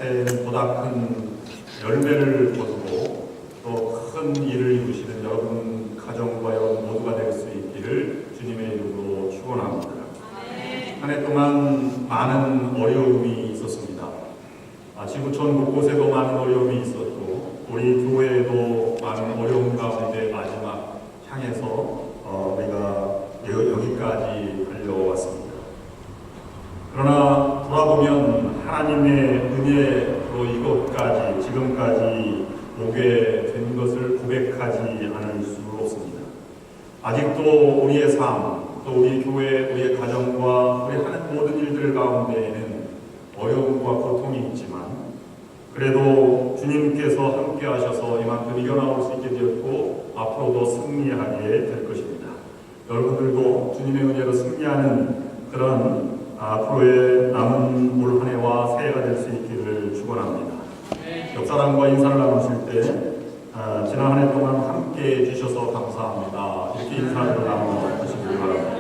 새해에는 보다 큰 열매를 거두고 또 큰 일을 이루시는 여러분 가정과 여러분 모두가 될 수 있기를 주님의 이름으로 축원합니다. 한 해 동안 많은 어려움이 있었습니다. 지구촌 곳곳에도 많은 어려움이 있었고 우리 교회에도 많은 어려움 가운데 마지막 향해서 우리가 여기까지 달려왔습니다. 그러나 돌아보면 하나님의 은혜로 이것까지 지금까지 오게 된 것을 고백하지 않을 수 없습니다. 아직도 우리의 삶, 또 우리 교회, 우리의 가정과 우리 하는 모든 일들 가운데에는 어려움과 고통이 있지만 그래도 주님께서 함께 하셔서 이만큼 이겨나올 수 있게 되었고 앞으로도 승리하게 될 것입니다. 여러분들도 주님의 은혜로 승리하는 그런 앞으로의 남은 올 한 해와 새해가 될 수 있기를 축원합니다. 옆사람과 인사를 나누실 때 지난 한 해 동안 함께 해주셔서 감사합니다. 이렇게 인사를 나누시길 바랍니다.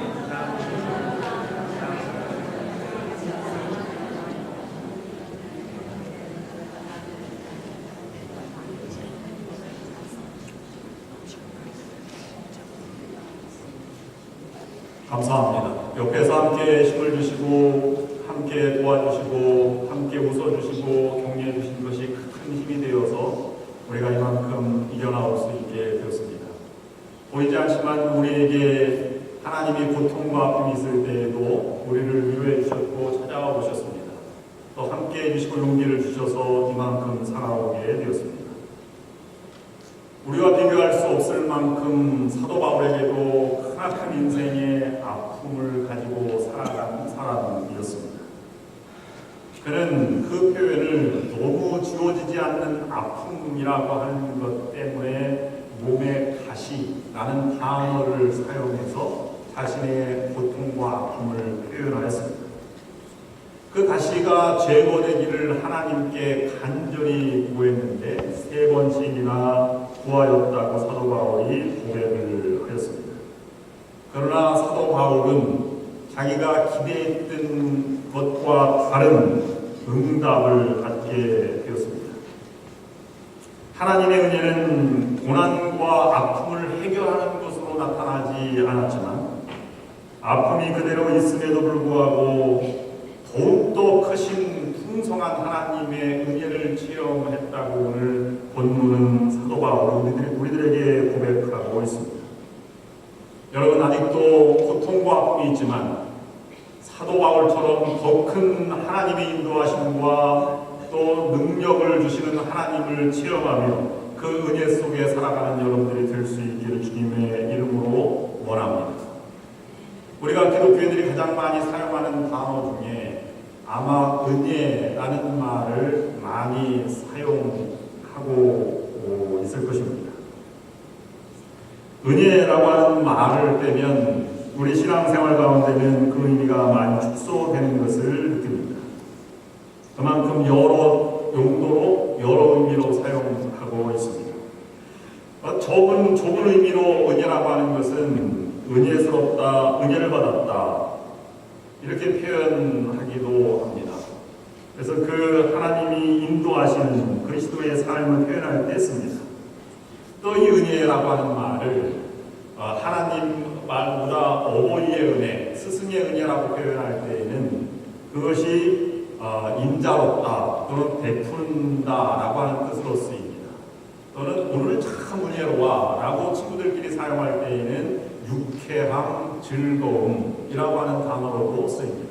감사합니다. 옆에서 함께 힘을 주시고 함께 도와주시고 함께 웃어주시고 격려해 주신 것이 큰 힘이 되어서 우리가 이만큼 이겨나올 수 있게 되었습니다. 보이지 않지만 우리에게 하나님이 고통과 아픔이 있을 때에도 우리를 위로해 주셨고 찾아와 보셨습니다. 또 함께 해주시고 용기를 주셔서 이만큼 살아오게 되었습니다. 우리와 비교할 수 없을 만큼 사도 바울에게도 크나큰 인생의 아픔을 가지고 살아간 사람이었습니다. 그는 그 표현을 너무 지워지지 않는 아픔이라고 하는 것 때문에 몸에 가시라는 단어를 사용해서 자신의 고통과 아픔을 표현하였습니다. 그 가시가 제거되기를 하나님께 간절히 구했는데 3번씩이나 구하였다고 사도 바울이 고백을 하였습니다. 그러나 사도 바울은 자기가 기대했던 것과 다른 응답을 받게 되었습니다. 하나님의 은혜는 고난과 아픔을 해결하는 것으로 나타나지 않았지만 아픔이 그대로 있음에도 불구하고 더욱더 크신 풍성한 하나님의 은혜를 체험했다고 오늘 본문은 사도 바울은 우리들에게 고백하고 있습니다. 여러분 아직도 고통과 아픔이 있지만 사도 바울처럼 더 큰 하나님의 인도하심과 또 능력을 주시는 하나님을 체험하며 그 은혜 속에 살아가는 여러분들이 될 수 있기를 주님의 이름으로 원합니다. 우리가 기독교인들이 가장 많이 사용하는 단어 중에 아마 은혜라는 말을 많이 사용하고 있을 것입니다. 은혜라고 하는 말을 빼면 우리 신앙생활 가운데는 그 의미가 많이 축소되는 것을 느낍니다. 그만큼 여러 용도로 여러 의미로 사용하고 있습니다. 좁은 의미로 은혜라고 하는 것은 은혜스럽다, 은혜를 받았다 이렇게 표현하기도 합니다. 그래서 그 하나님이 인도하시는 그리스도의 삶을 표현할 때 씁니다. 또 이 은혜라고 하는 말을 하나님 말보다 어머니의 은혜, 스승의 은혜라고 표현할 때에는 그것이 인자롭다 또는 베푼다라고 하는 뜻으로 쓰입니다. 또는 오늘 참 은혜로워 라고 친구들끼리 사용할 때에는 유쾌함, 즐거움이라고 하는 단어로도 쓰입니다.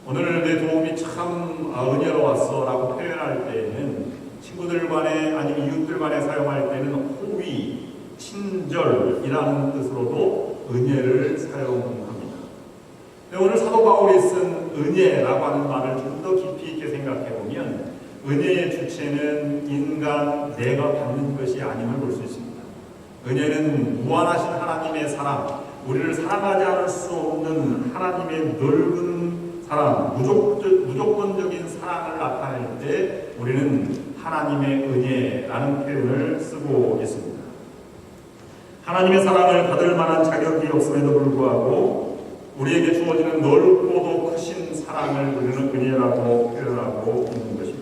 오늘 내 도움이 참 은혜로웠어 라고 표현할 때에는 친구들 간에 아니면 이웃들 간에 사용할 때는 호의, 친절이라는 뜻으로도 은혜를 사용합니다. 오늘 사도 바울이 쓴 은혜라고 하는 말을 좀 더 깊이 있게 생각해 보면 은혜의 주체는 인간 내가 받는 것이 아님을 볼 수 있습니다. 은혜는 무한하신 하나님의 사랑, 우리를 사랑하지 않을 수 없는 하나님의 넓은 사랑, 무조건적인 사랑을 나타낼 때 우리는 하나님의 은혜라는 표현을 쓰고 있습니다. 하나님의 사랑을 받을 만한 자격이 없음에도 불구하고 우리에게 주어지는 넓고도 크신 사랑을 우리는 은혜라고 표현하고 있는 것입니다.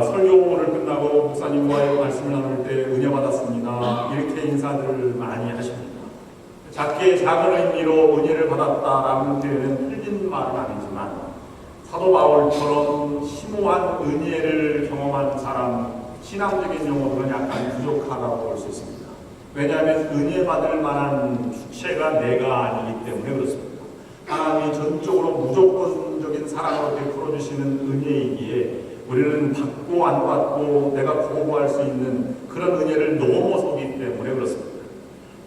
설교를 끝나고 목사님과의 말씀을 나눌 때 은혜 받았습니다, 이렇게 인사들을 많이 하십니다. 작게 작은 의미로 은혜를 받았다라는 표현은 틀린 말은 아니지만 사도 바울처럼 심오한 은혜를 경험한 사람, 신앙적인 용어로는 약간 부족하다고 볼 수 있습니다. 왜냐하면 은혜 받을 만한 주체가 내가 아니기 때문에 그렇습니다. 하나님이 전적으로 무조건적인 사랑으로 베풀어 주시는 은혜이기에 우리는 받고 안 받고 내가 거부할 수 있는 그런 은혜를 넘어서기 때문에 그렇습니다.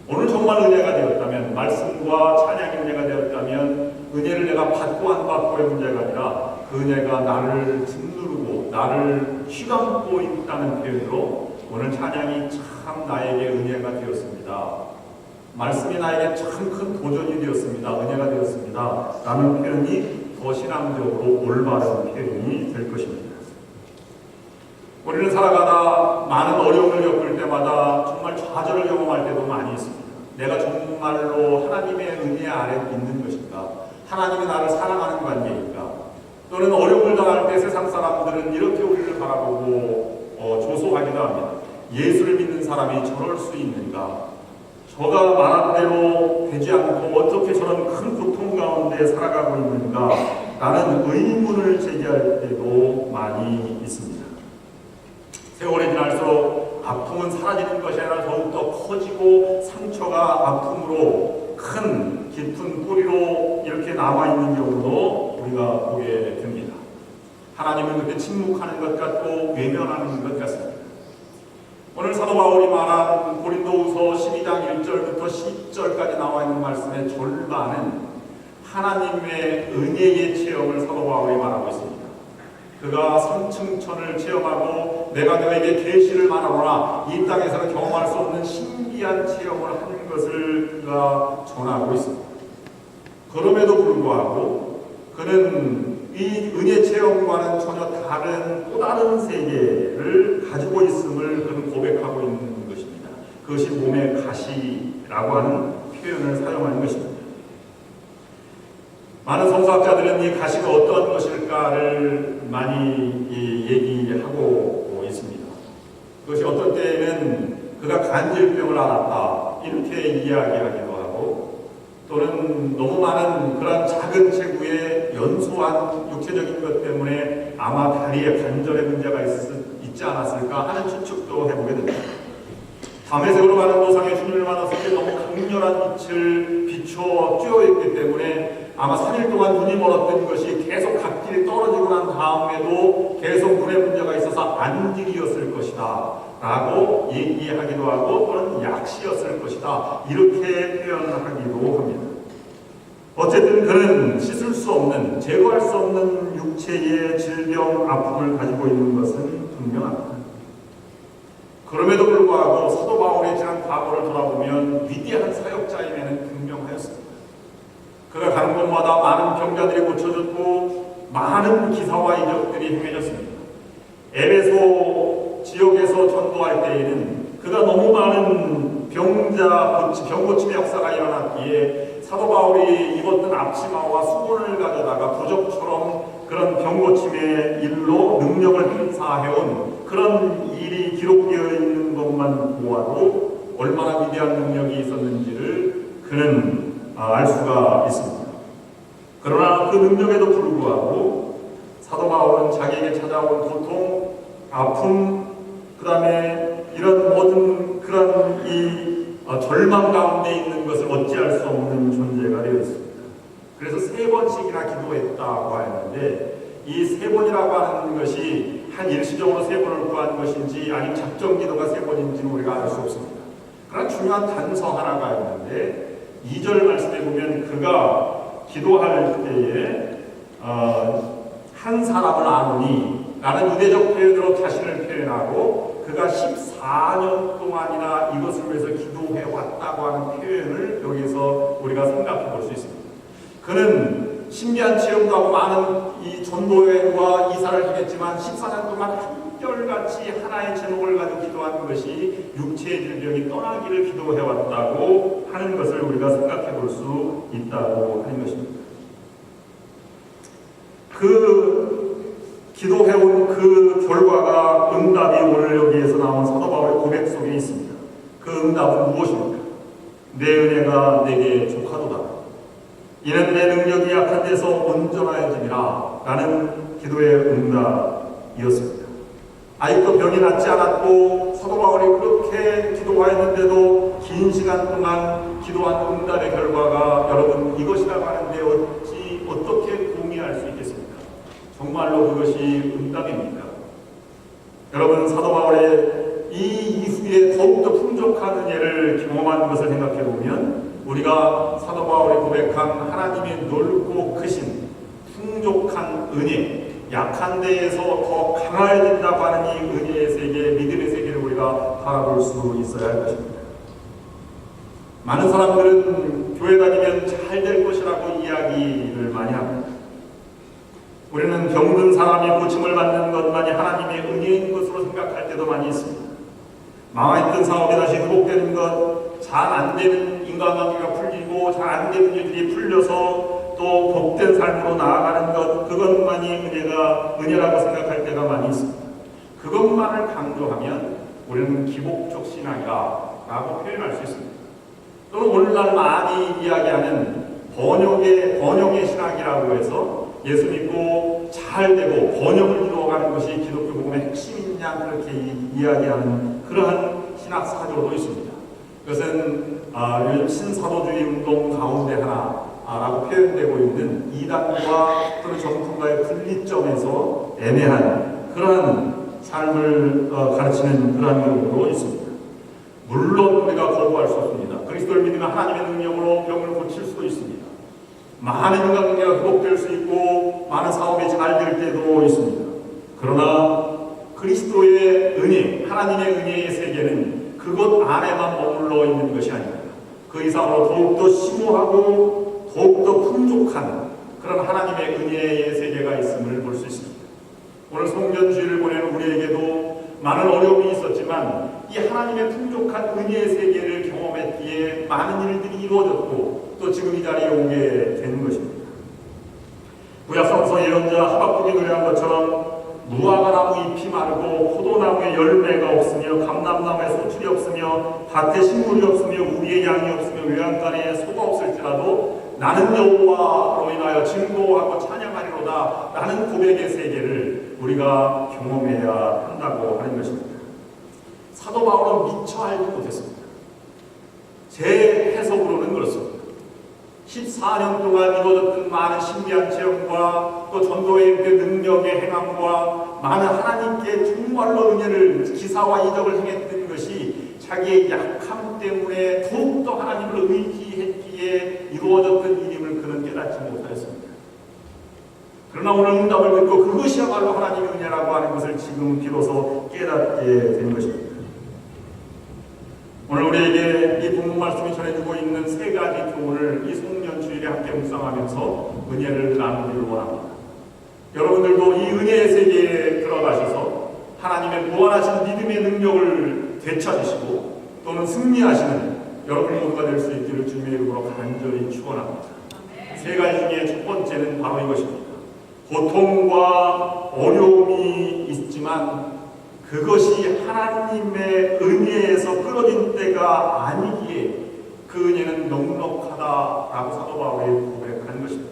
오늘 정말 은혜가 되었다면, 말씀과 찬양의 은혜가 되었다면 은혜를 내가 받고 안 받고의 문제가 아니라 그 은혜가 나를 짓누르고 나를 휘감고 있다는 표현으로 오늘 찬양이 참 나에게 은혜가 되었습니다, 말씀이 나에게 참 큰 도전이 되었습니다, 은혜가 되었습니다 라는 표현이 더 신앙적으로 올바른 표현이 될 것입니다. 우리는 살아가다 많은 어려움을 겪을 때마다 정말 좌절을 경험할 때도 많이 있습니다. 내가 정말로 하나님의 은혜 아래 있는 것인가? 하나님이 나를 사랑하는 관계인가? 또는 어려움을 당할 때 세상 사람들은 이렇게 우리를 바라보고 조소하기도 합니다. 예수를 믿는 사람이 저럴 수 있는가? 저가 말한 대로 되지 않고 어떻게 저런 큰 고통 가운데 살아가고 있는가? 라는 의문을 제기할 때도 많이 있습니다. 세월이 지날수록 아픔은 사라지는 것이 아니라 더욱더 커지고 상처가 아픔으로 큰 깊은 뿌리로 이렇게 남아있는 경우도 우리가 보게 됩니다. 하나님은 그때 침묵하는 것 같고 외면하는 것 같습니다. 오늘 사도 바울이 말한 고린도후서 12장 1절부터 10절까지 나와 있는 말씀의 절반은 하나님의 은혜의 체험을 사도 바울이 말하고 있습니다. 그가 삼층천을 체험하고 내가 너에게 계시를 말하노라, 이 땅에서는 경험할 수 없는 신비한 체험을 하는 것을 그가 전하고 있습니다. 그럼에도 불구하고 그는 이 은혜 체험과는 전혀 다른 또 다른 세계를 가지고 있음을 그는 고백하고 있는 것입니다. 그것이 몸의 가시라고 하는 표현을 사용하는 것입니다. 많은 성서학자들은 이 가시가 어떠한 것일까를 많이 얘기하고 있습니다. 그것이 어떤 때에는 그가 간질병을 앓았다 이렇게 이야기하기도 하고, 또는 너무 많은 그런 작은 체구에 연소한 육체적인 것 때문에 아마 다리에 관절의 문제가 있지 않았을까 하는 추측도 해보게 됩니다. 담에색으로 가는 도상에 주님을 만났을 때 너무 강렬한 빛을 비춰 쬐어있기 때문에 아마 3일 동안 눈이 멀었던 것이 계속 각질이 떨어지고 난 다음에도 계속 눈에 문제가 있어서 안질이었을 것이다 라고 얘기하기도 하고, 또는 약시였을 것이다 이렇게 표현하기도 합니다. 어쨌든 그는 씻을 수 없는, 제거할 수 없는 육체의 질병, 아픔을 가지고 있는 것은 분명합니다. 그럼에도 불구하고 사도 바울의 지난 과거를 돌아보면 위대한 사역자임에는 분명하였습니다. 그가 가는 곳마다 많은 병자들이 고쳐졌고 많은 기사와 이적들이 행해졌습니다. 에베소 지역에서 전도할 때에는 그가 너무 많은 병고침의 역사가 일어났기에 사도 바울이 입었던 앞치마와 수건을 가져다가 부적처럼 그런 병고침의 일로 능력을 행사해온 그런 일이 기록되어 있는 것만 보아도 얼마나 위대한 능력이 있었는지를 그는 알 수가 있습니다. 그러나 그 능력에도 불구하고 사도 바울은 자기에게 찾아온 고통, 아픔, 그 다음에 이런 모든 그런 절망 가운데 있는 것을 어찌할 수 없는 존재가 되어 있습니다. 그래서 3번씩이나 기도했다고 하는데, 이 3번이라고 하는 것이 한 일시적으로 3번을 구한 것인지 아니면 작정 기도가 3번인지는 우리가 알 수 없습니다. 그러나 중요한 단서 하나가 있는데 2절 말씀에 보면 그가 기도할 때에 한 사람을 아노니 라는 유대적 표현으로 자신을 표현하고, 그가 14년 동안이나 이것을 위해서 기도해 왔다고 하는 표현을 여기서 우리가 생각해 볼 수 있습니다. 그는 신비한 체험도 하고 많은 이 전도여행과 이사를 지냈지만 14년 동안 한결같이 하나의 제목을 가지고 기도한 것이 육체의 질병이 떠나기를 기도해 왔다고 하는 것을 우리가 생각해 볼 수 있다고 하는 것입니다. 그 기도해온 그 결과가 응답이 오늘 여기에서 나온 사도 바울의 고백 속에 있습니다. 그 응답은 무엇입니까? 내 은혜가 내게 족하도다. 이는 내 능력이 약한 데서 온전하여짐이라 라는 기도의 응답이었습니다. 아직도 병이 낫지 않았고 사도 바울이 그렇게 기도하였는데도 긴 시간 동안 기도한 응답의 결과가 여러분 이것이라고 하는데 어떻게 공의할 수 있겠습니까? 정말로 그것이 응답입니까? 여러분 사도 바울의 이 이후에 더욱더 풍족한 은혜를 경험한 것을 생각해 보면 우리가 사도 바울이 고백한 하나님의 넓고 크신 풍족한 은혜, 약한 데에서 더 강화해진다고 하는 이 은혜의 세계, 믿음의 세계를 우리가 바라볼 수 있어야 할 것입니다. 많은 사람들은 교회 다니면 잘 될 것이라고 이야기를 많이 합니다. 우리는 병든 사람이 고침을 받는 것만이 하나님의 은혜인 것으로 생각할 때도 많이 있습니다. 망했던 사업이 다시 회복되는 것, 잘 안 되는 인간관계가 풀리고 잘 안 되는 일들이 풀려서 또 복된 삶으로 나아가는 것, 그것만이 은혜라고 생각할 때가 많이 있습니다. 그것만을 강조하면 우리는 기복적 신앙이다 라고 표현할 수 있습니다. 또는 오늘날 많이 이야기하는 번영의 신앙이라고 해서 예수 믿고 잘 되고 번영을 이루어가는 것이 기독교 복음의 핵심인 양 그렇게 이야기하는 그러한 신학 사조도 있습니다. 그것은 요즘 신사도주의 운동 가운데 하나라고 표현되고 있는 이단과 또는 정통과의 분리점에서 애매한 그러한 삶을 가르치는 그러한 경우도 있습니다. 물론 우리가 거부할 수 없습니다. 그리스도를 믿으면 하나님의 능력으로 병을 고칠 수도 있습니다. 많은 인간관계가 회복될 수 있고 많은 사업이 잘 될 때도 있습니다. 그러나 그리스도의 은혜, 하나님의 은혜의 세계는 그것 안에만 머물러 있는 것이 아닙니다. 그 이상으로 더욱더 심오하고 더욱더 풍족한 그런 하나님의 은혜의 세계가 있음을 볼 수 있습니다. 오늘 송년주일을 보내는 우리에게도 많은 어려움이 있었지만 이 하나님의 풍족한 은혜의 세계를 경험했기에 많은 일들이 이루어졌고 또 지금 이 자리에 오게 된 것입니다. 구약성서 예언자 하박국이 노래한 것처럼 무화과나무 잎이 마르고 포도나무에 열매가 없으며 감람나무에 소출이 없으며 밭에 식물이 없으며 우리의 양이 없으며 외양간에 소가 없을지라도 나는 여호와로 인하여 증거하고 찬양하리로다 라는 고백의 세계를 우리가 경험해야 한다고 하는 것입니다. 사도 바울은 미처 알지 못했습니다. 제 해석으로는 그렇습니다. 14년 동안 이루어졌던 많은 신비한 체험과 또 전도의 능력의 행함과 많은 하나님께 정말로 은혜를 기사와 이적을 행했던 것이 자기의 약함 때문에 더욱더 하나님을 의지했기에 이루어졌던 일임을 그는 깨닫지 못하였습니다. 그러나 오늘 응답을 듣고 그것이야말로 하나님의 은혜라고 하는 것을 지금 비로소 깨닫게 된 것입니다. 오늘 우리에게 이 본문 말씀이 전해주고 있는 세 가지 교훈을 이 송년주일에 함께 묵상하면서 은혜를 나누기를 원합니다. 여러분들도 이 은혜의 세계에 들어가셔서 하나님의 무한하신 믿음의 능력을 되찾으시고 또는 승리하시는 여러분 모두가 될 수 있기를 주님의 이름으로 간절히 축원합니다. 세 가지 중에 첫 번째는 바로 이것입니다. 고통과 어려움이 있지만 그것이 하나님의 은혜에서 끊어진 때가 아니기에 그 은혜는 넉넉하다라고 사도 바울이 고백한 것입니다.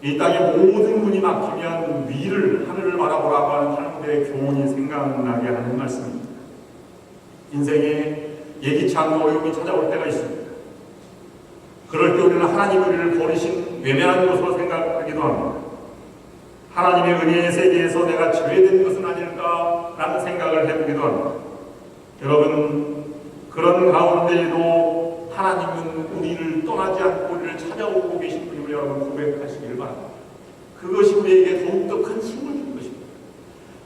이 땅의 모든 문이 막히면 하늘을 바라보라고 하는 탈무드의 교훈이 생각나게 하는 말씀입니다. 인생에 예기치 않은 어려움이 찾아올 때가 있습니다. 그럴 때 우리는 하나님 우리를 버리신 외면한 것으로 생각하기도 합니다. 하나님의 은혜의 세계에서 내가 제외된 것은 아닐까라는 생각을 해보기도 합니다. 여러분, 그런 가운데에도 하나님은 우리를 떠나지 않고 우리를 찾아오고 계신 분임을 여러분 고백하시길 바랍니다. 그것이 우리에게 더욱더 큰 힘을 준 것입니다.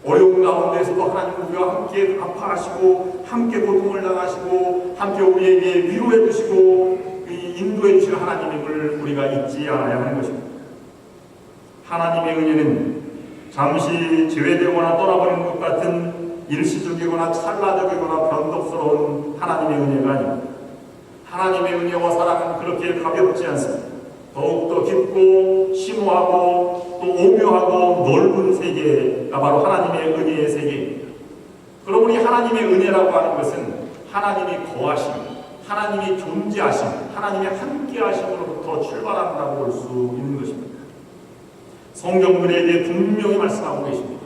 어려운 가운데에서도 하나님 우리와 함께 아파하시고 함께 고통을 당하시고 함께 우리에게 위로해 주시고 인도해 주시는 하나님임을 우리가 잊지 않아야 하는 것입니다. 하나님의 은혜는 잠시 제외되거나 떠나버리는 것 같은 일시적이거나 찰나적이거나 변덕스러운 하나님의 은혜가 아닙니다. 하나님의 은혜와 사랑은 그렇게 가볍지 않습니다. 더욱더 깊고 심오하고 또 오묘하고 넓은 세계가 바로 하나님의 은혜의 세계입니다. 그러므로 이 하나님의 은혜라고 하는 것은 하나님이 거하심, 하나님이 존재하심, 하나님의 함께하심으로부터 출발한다고 볼 수 있는 것입니다. 성경은 우리에게 분명히 말씀하고 계십니다.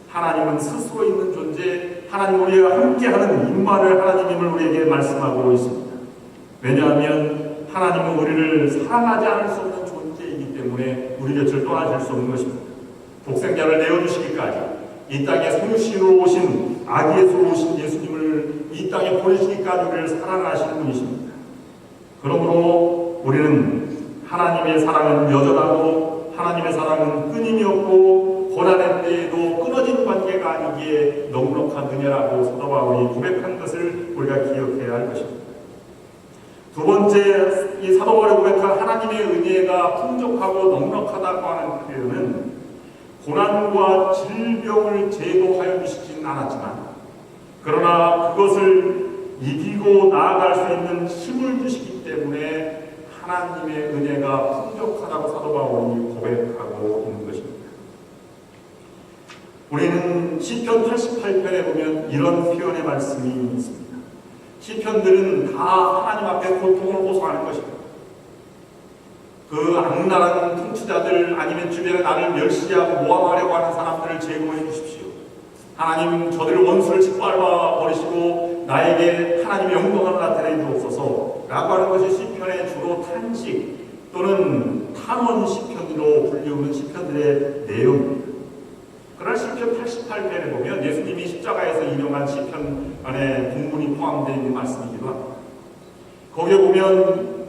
하나님은 스스로 있는 존재, 하나님 우리와 함께하는 임마를 하나님임을 우리에게 말씀하고 있습니다. 왜냐하면 하나님은 우리를 사랑하지 않을 수 없는 존재이기 때문에 우리 곁을 떠나실 수 없는 것입니다. 독생자를 내어주시기까지 이 땅에 성신으로 오신 아기 예수로 오신 예수님을 이 땅에 보내시기까지 우리를 사랑하시는 분이십니다. 그러므로 우리는 하나님의 사랑은 여전하고 하나님의 사랑은 끊임이 없고 고난의 때에도 끊어진 관계가 아니기에 넉넉한 은혜라고 사도 바울이 고백한 것을 우리가 기억해야 할 것입니다. 두 번째, 이 사도 바울이 고백한 하나님의 은혜가 풍족하고 넉넉하다고 하는 표현은 고난과 질병을 제거하여 주시진 않았지만 그러나 그것을 이기고 나아갈 수 있는 힘을 주시기 때문에 하나님의 은혜가 풍족하다고 사도 바울이 고백하고 있는 것입니다. 우리는 시편 88편에 보면 이런 표현의 말씀이 있습니다. 시편들은 다 하나님 앞에 고통을 호소하는 것입니다. 그 악랄한 통치자들 아니면 주변에 나를 멸시하고 모함하려고 하는 사람들을 제거해 주십시오. 하나님 저들을 원수를 짓밟아 버리시고 나에게 하나님의 영광을 나타내 주옵소서 라고 하는 것이 시편의 주로 탄식 또는 탄원 시편으로 불리우는 시편들의 내용입니다. 그러나 시편 88편에 보면 예수님이 십자가에서 인용한 시편 안에 본문이 포함되어 있는 말씀이기도 합니다. 거기에 보면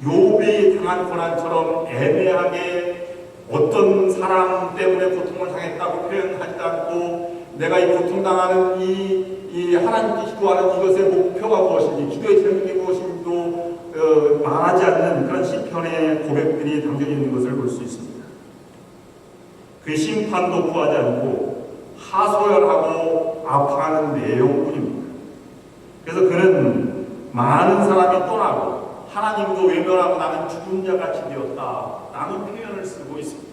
욥이 당한 고난처럼 애매하게 어떤 사람 때문에 고통을 당했다고 표현하지 않고 내가 이 고통당하는 이 하나님께 기도하는 이것의 목표가 무엇인지 기도의 제목이 무엇인지도 말하지 않는 그런 시편의 고백들이 담겨져 있는 것을 볼 수 있습니다. 그 심판도 구하지 않고 하소연하고 아파하는 내용뿐입니다. 그래서 그는 많은 사람이 떠나고 하나님도 외면하고 나는 죽은 자같이 되었다 라는 표현을 쓰고 있습니다.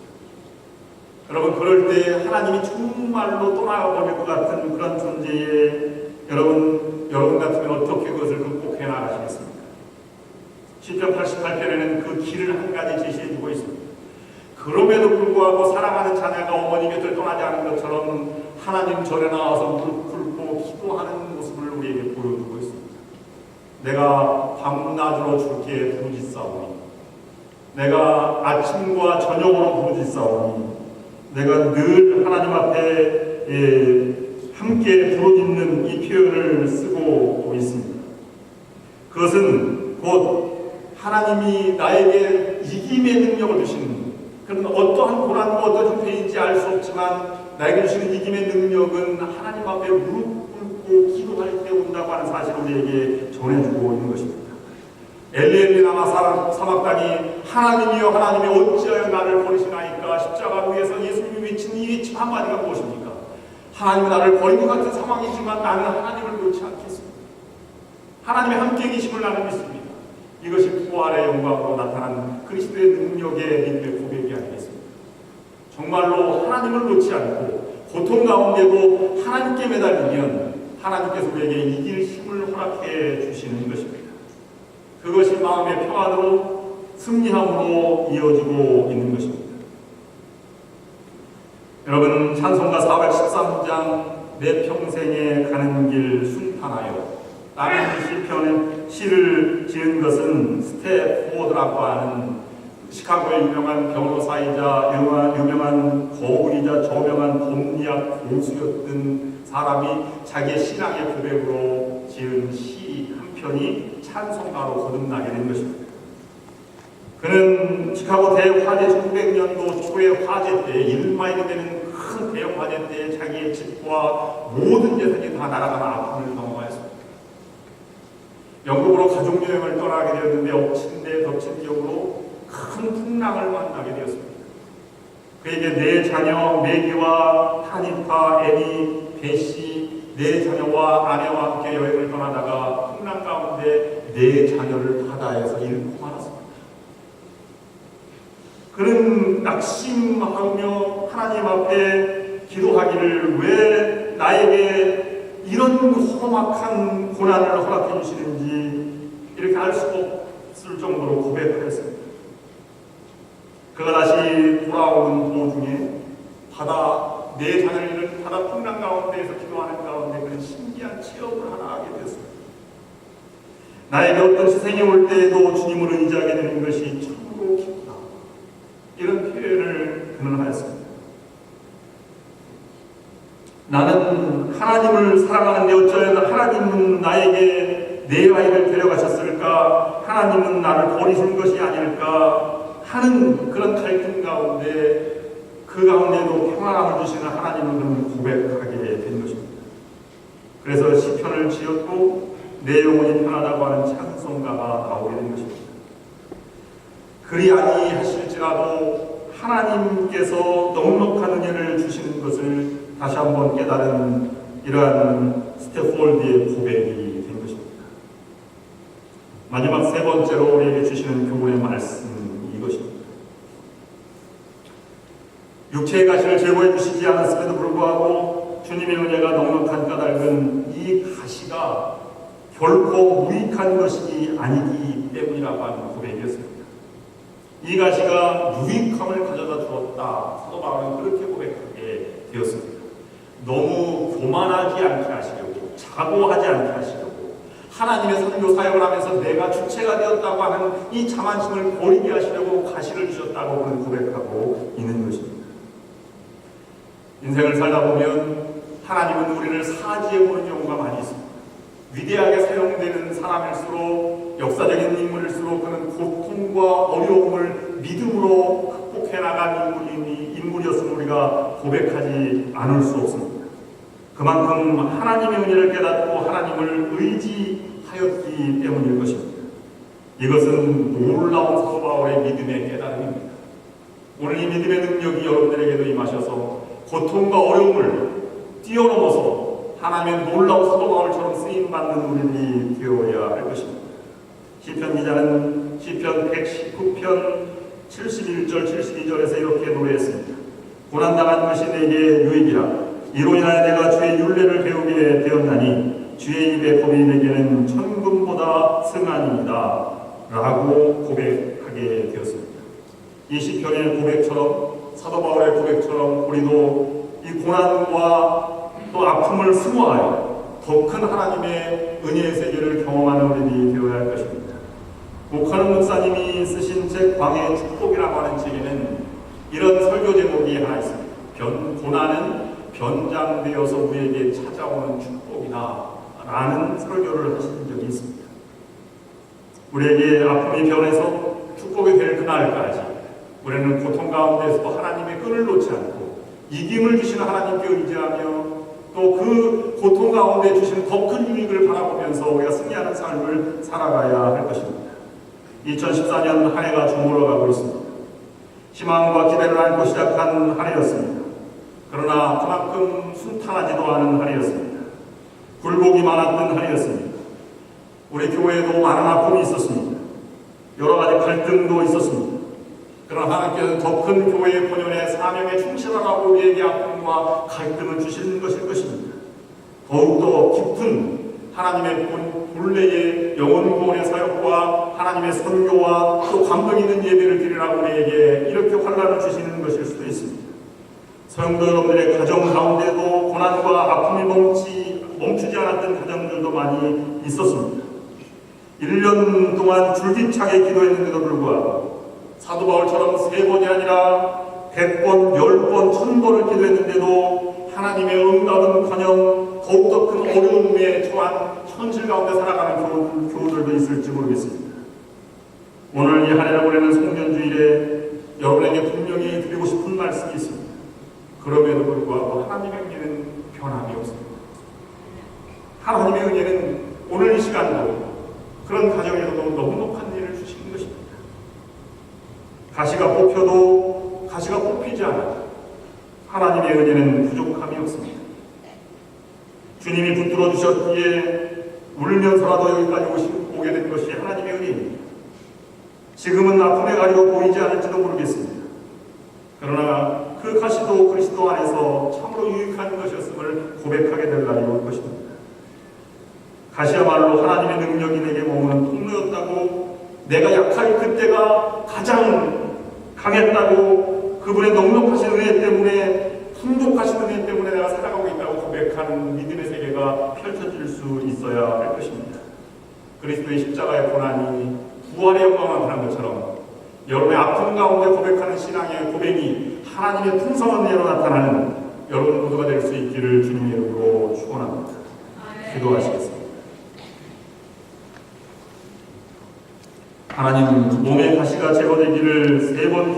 여러분 그럴 때 하나님이 정말로 떠나버릴 것 같은 그런 존재에 여러분 같으면 어떻게 그것을 극복해 나가시겠습니까? 시편 88편에는 그 길을 한 가지 제시해주고 있습니다. 그럼에도 불구하고 사랑하는 자녀가 어머니 곁을 떠나지 않은 것처럼 하나님 전에 나와서 무릎 꿇고 기도하는 모습을 우리에게 보여주고 있습니다. 내가 밤낮으로 주께 부르짖사오니 내가 아침과 저녁으로 부르짖사오니 내가 늘 하나님 앞에 함께 부르짖는 이 표현을 쓰고 있습니다. 그것은 곧 하나님이 나에게 이김의 능력을 주시는 그런 어떠한 고난과 어떤 형태인지 알 수 없지만 나에게 주시는 이김의 능력은 하나님 앞에 무릎 꿇고 기도할 때 온다고 하는 사실을 우리에게 전해주고 있는 것입니다. 엘리엘리나마 사막단이 하나님이여 하나님이 어찌하여 나를 버리시나이까 십자가 위에서 예수님이 외친 이 외침 한마디가 무엇입니까? 하나님이 나를 버린 것 같은 상황이지만 나는 하나님을 놓지 않겠습니다. 하나님의 함께 계심을 나는 믿습니다. 이것이 부활의 영광으로 나타난 그리스도의 능력의 믿음의 고백이 아니겠습니까? 정말로 하나님을 놓지 않고 고통 가운데도 하나님께 매달리면 하나님께서 우리에게 이길 힘을 허락해 주시는 것입니다. 그것이 마음의 평안으로 승리함으로 이어지고 있는 것입니다. 여러분 찬송가 413장 내 평생에 가는 길 순탄하여 라는 시를 지은 것은 스태포드라고 하는 시카고의 유명한 변호사이자 유명한 거울이자 저명한 법리학 교수였던 사람이 자기의 신앙의 고백으로 지은 시 한 편이 찬송가로 거듭나게 된 것입니다. 그는 시카고 대화재 1900년도 초의 화재 때 1마일이 되는 큰 대형 화재 때 자기의 집과 모든 재산이 다 날아가는 아픔을 경험하였습니다. 영국으로 가족여행을 떠나게 되었는데 엎친 데 덮친 기억으로 큰 풍랑을 만나게 되었습니다. 그에게 네 자녀 매기와 타니타, 애니, 베시 네 자녀와 아내와 함께 여행을 떠나다가 풍랑 가운데 네 자녀를 바다에서 잃고 말았습니다. 그는 낙심하며 하나님 하나님 앞에 기도하기를 왜 나에게 이런 험악한 고난을 허락해 주시는지 이렇게 알 수 없을 정도로 고백하였습니다. 그가 다시 돌아오는 도중에 내 자녀를 잃은 바다 풍랑 가운데에서 기도하는 가운데 그런 신기한 체험을 하나 하게 되었습니다. 나에게 어떤 희생이 올 때에도 주님을 의지하게 되는 것이 참으로 기쁘다. 이런 표현을 그는 하였습니다. 나는 하나님을 사랑하는데 어쩌면 하나님은 나에게 내 아이를 데려가셨을까? 하나님은 나를 버리신 것이 아닐까? 하는 그런 갈등 가운데 그 가운데도 평안함을 주시는 하나님을 그는 고백하게 된 것입니다. 그래서 시편을 지었고 내 영혼이 편하다고 하는 찬송가가 나오게 된 것입니다. 그리 아니하실지라도 하나님께서 넉넉한 은혜를 주시는 것을 다시 한번 깨달은 이러한 스태폴드의 고백이 된 것입니다. 마지막 세 번째로 우리에게 주시는 교훈의 말씀이 이것입니다. 육체의 가시를 제거해 주시지 않았음에도 불구하고 주님의 은혜가 넉넉한 까닭은 이 가시가 결코 무익한 것이 아니기 때문이라고 하는 고백이었습니다. 이 가시가 유익함을 가져다 주었다. 사도 바울은 그렇게 고백하게 되었습니다. 너무 교만하지 않게 하시려고, 자고하지 않게 하시려고, 하나님의 선교 사역을 하면서 내가 주체가 되었다고 하는 이 자만심을 버리게 하시려고 가시를 주셨다고 그는 고백하고 있는 것입니다. 인생을 살다 보면 하나님은 우리를 사지해 보는 경우가 많이 있습니다. 위대하게 사용되는 사람일수록, 역사적인 인물일수록 그는 고통과 어려움을 믿음으로 극복해 나간 인물이었음을 우리가 고백하지 않을 수 없습니다. 그만큼 하나님의 은혜를 깨닫고 하나님을 의지하였기 때문일 것입니다. 이것은 놀라운 사도 바울의 믿음의 깨달음입니다. 오늘 이 믿음의 능력이 여러분들에게도 임하셔서 고통과 어려움을 뛰어넘어서 하나님의 놀라운 사도 바울처럼 쓰임받는 우리들이 되어야 할 것입니다. 시편 기자는 시편 119편 71절 72절에서 이렇게 노래했습니다. 고난당한 것이 내게 유익이라. 이로 인하여 내가 주의 율례를 배우게 되었나니 주의 입의 법이 내게는 천금보다 승하니이다 라고 고백하게 되었습니다. 이 시편의 고백처럼, 사도 바울의 고백처럼 우리도 이 고난과 또 아픔을 수모하여 더 큰 하나님의 은혜의 세계를 경험하는 우리들이 되어야 할 것입니다. 목하는 목사님이 쓰신 책 광해의 축복이라고 하는 책에는 이런 설교 제목이 하나 있습니다. 고난은 변장되어서 우리에게 찾아오는 축복이다 라는 설교를 하신 적이 있습니다. 우리에게 아픔이 변해서 축복이 될 그날까지 우리는 고통 가운데서도 하나님의 끈을 놓지 않고 이김을 주시는 하나님께 의지하며 또 그 고통 가운데 주시는 더 큰 유익을 바라보면서 우리가 승리하는 삶을 살아가야 할 것입니다. 2014년 한 해가 저물어가고 있습니다. 희망과 기대를 안고 시작한 한 해였습니다. 그러나 그만큼 순탄하지도 않은 한 해였습니다. 굴곡이 많았던 한 해였습니다. 우리 교회에도 많은 아픔이 있었습니다. 여러 가지 갈등도 있었습니다. 그러나 하나님께서는 더 큰 교회의 본연의 사명에 충실하라고 우리에게 아픔과 갈등을 주시는 것일 것입니다. 더욱더 깊은 하나님의 본래의 영혼 구원의 사역과 하나님의 선교와 또 감동 있는 예배를 드리라고 우리에게 이렇게 환란을 주시는 것일 수도 있습니다. 성도 여러분들의 가정 가운데도 고난과 아픔이 멈추지 않았던 가정들도 많이 있었습니다. 1년 동안 줄기차게 기도했는데도 불구하고 사도 바울처럼 3번이 아니라 100번, 10번, 1000번을 기도했는데도 하나님의 응답은커녕 더욱더 큰 어려움에 처한 현실 가운데 살아가는 교우들도 있을지 모르겠습니다. 오늘 이 한 해를 보내는 송년주일에 여러분에게 분명히 드리고 싶은 말씀이 있습니다. 그럼에도 불구하고 하나님의 은혜는 변함이 없습니다. 하나님의 은혜는 오늘 이 시간도 그런 가정에서도 넉넉한 일을 주시는 것입니다. 가시가 뽑혀도 가시가 뽑히지 않아도 하나님의 은혜는 부족함이 없습니다. 주님이 붙들어 주셨기에 울면서라도 여기까지 오게 된 것이 하나님의 은혜입니다. 지금은 아픔의 가리가 보이지 않을지도 모르겠습니다. 그러나 그 가시도 그리스도 안에서 참으로 유익한 것이었음을 고백하게 될 날이 올 것입니다. 다시야말로 하나님의 능력이 내게 머무는 통로였다고, 내가 약할 그때가 가장 강했다고, 그분의 넉넉하신 은혜 때문에, 풍족하신 은혜 때문에 내가 살아가고 있다고 고백하는 믿음의 세계가 펼쳐질 수 있어야 할 것입니다. 그리스도의 십자가의 고난이 부활의 영광을 하는 것처럼 여러분의 아픔 가운데 고백하는 신앙의 고백이 하나님의 풍성한 은혜로 나타나는 여러분 모두가 될 수 있기를 주님의 이름으로 축원합니다. 기도하시겠습니다. 하나님, 몸의 가시가 제거되기를 3번